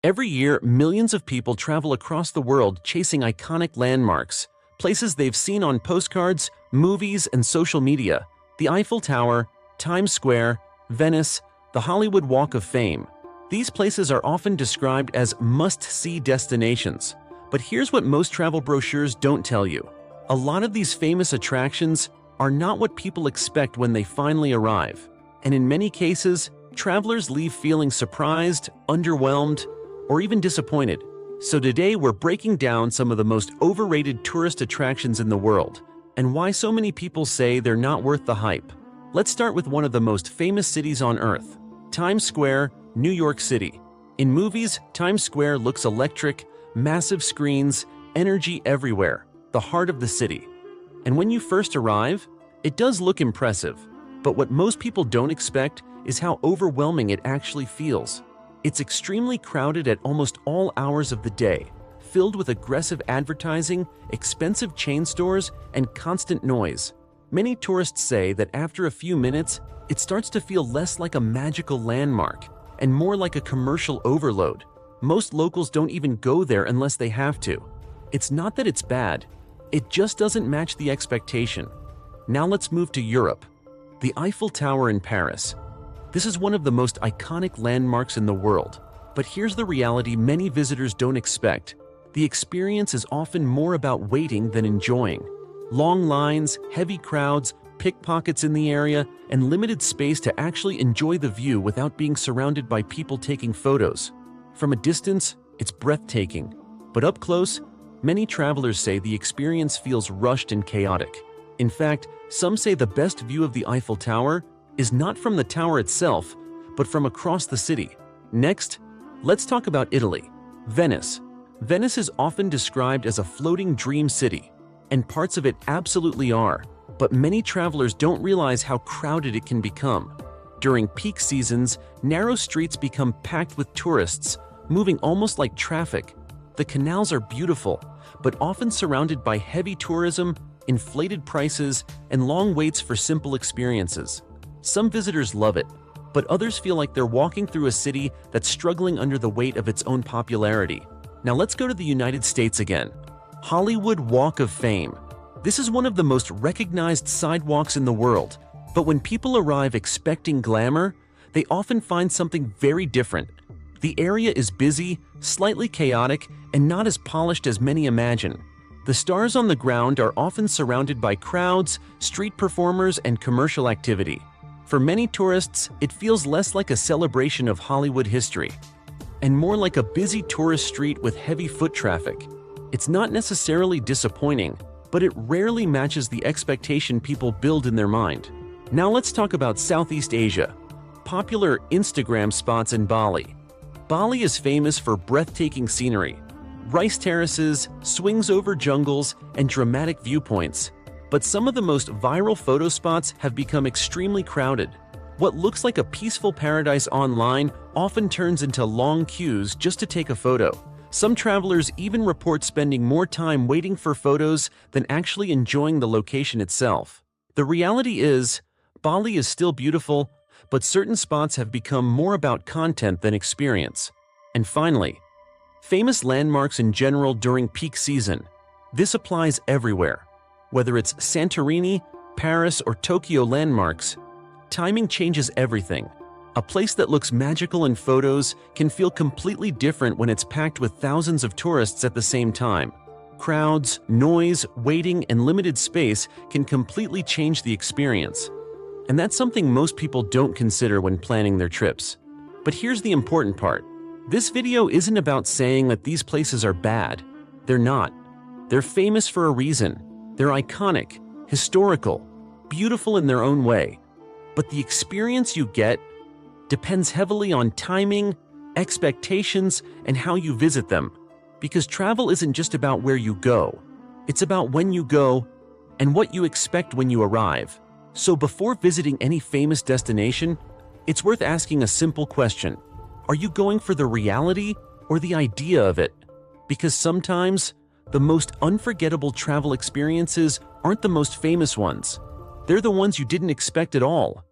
Every year, millions of people travel across the world chasing iconic landmarks, places they've seen on postcards, movies, and social media. The Eiffel Tower, Times Square, Venice, the Hollywood Walk of Fame. These places are often described as must-see destinations. But here's what most travel brochures don't tell you. A lot of these famous attractions are not what people expect when they finally arrive. And in many cases, travelers leave feeling surprised, underwhelmed, or even disappointed. So today we're breaking down some of the most overrated tourist attractions in the world, and why so many people say they're not worth the hype. Let's start with one of the most famous cities on Earth, Times Square, New York City. In movies, Times Square looks electric, massive screens, energy everywhere, the heart of the city. And when you first arrive, it does look impressive, but what most people don't expect is how overwhelming it actually feels. It's extremely crowded at almost all hours of the day, filled with aggressive advertising, expensive chain stores, and constant noise. Many tourists say that after a few minutes, it starts to feel less like a magical landmark and more like a commercial overload. Most locals don't even go there unless they have to. It's not that it's bad, it just doesn't match the expectation. Now let's move to Europe. The Eiffel Tower in Paris. This is one of the most iconic landmarks in the world. But here's the reality many visitors don't expect. The experience is often more about waiting than enjoying. Long lines, heavy crowds, pickpockets in the area, and limited space to actually enjoy the view without being surrounded by people taking photos. From a distance, it's breathtaking. But up close, many travelers say the experience feels rushed and chaotic. In fact, some say the best view of the Eiffel Tower is not from the tower itself, but from across the city. Next, let's talk about Italy. Venice. Venice is often described as a floating dream city, and parts of it absolutely are, but many travelers don't realize how crowded it can become. During peak seasons, narrow streets become packed with tourists, moving almost like traffic. The canals are beautiful, but often surrounded by heavy tourism, inflated prices, and long waits for simple experiences. Some visitors love it, but others feel like they're walking through a city that's struggling under the weight of its own popularity. Now let's go to the United States again. Hollywood Walk of Fame. This is one of the most recognized sidewalks in the world, but when people arrive expecting glamour, they often find something very different. The area is busy, slightly chaotic, and not as polished as many imagine. The stars on the ground are often surrounded by crowds, street performers, and commercial activity. For many tourists, it feels less like a celebration of Hollywood history, and more like a busy tourist street with heavy foot traffic. It's not necessarily disappointing, but it rarely matches the expectation people build in their mind. Now let's talk about Southeast Asia. Popular Instagram spots in Bali. Bali is famous for breathtaking scenery, rice terraces, swings over jungles, and dramatic viewpoints. But some of the most viral photo spots have become extremely crowded. What looks like a peaceful paradise online often turns into long queues just to take a photo. Some travelers even report spending more time waiting for photos than actually enjoying the location itself. The reality is, Bali is still beautiful, but certain spots have become more about content than experience. And finally, famous landmarks in general during peak season. This applies everywhere. Whether it's Santorini, Paris, or Tokyo landmarks, timing changes everything. A place that looks magical in photos can feel completely different when it's packed with thousands of tourists at the same time. Crowds, noise, waiting, and limited space can completely change the experience. And that's something most people don't consider when planning their trips. But here's the important part. This video isn't about saying that these places are bad. They're not. They're famous for a reason. They're iconic, historical, beautiful in their own way. But the experience you get depends heavily on timing, expectations, and how you visit them. Because travel isn't just about where you go. It's about when you go and what you expect when you arrive. So before visiting any famous destination, it's worth asking a simple question. Are you going for the reality or the idea of it? Because sometimes, the most unforgettable travel experiences aren't the most famous ones. They're the ones you didn't expect at all.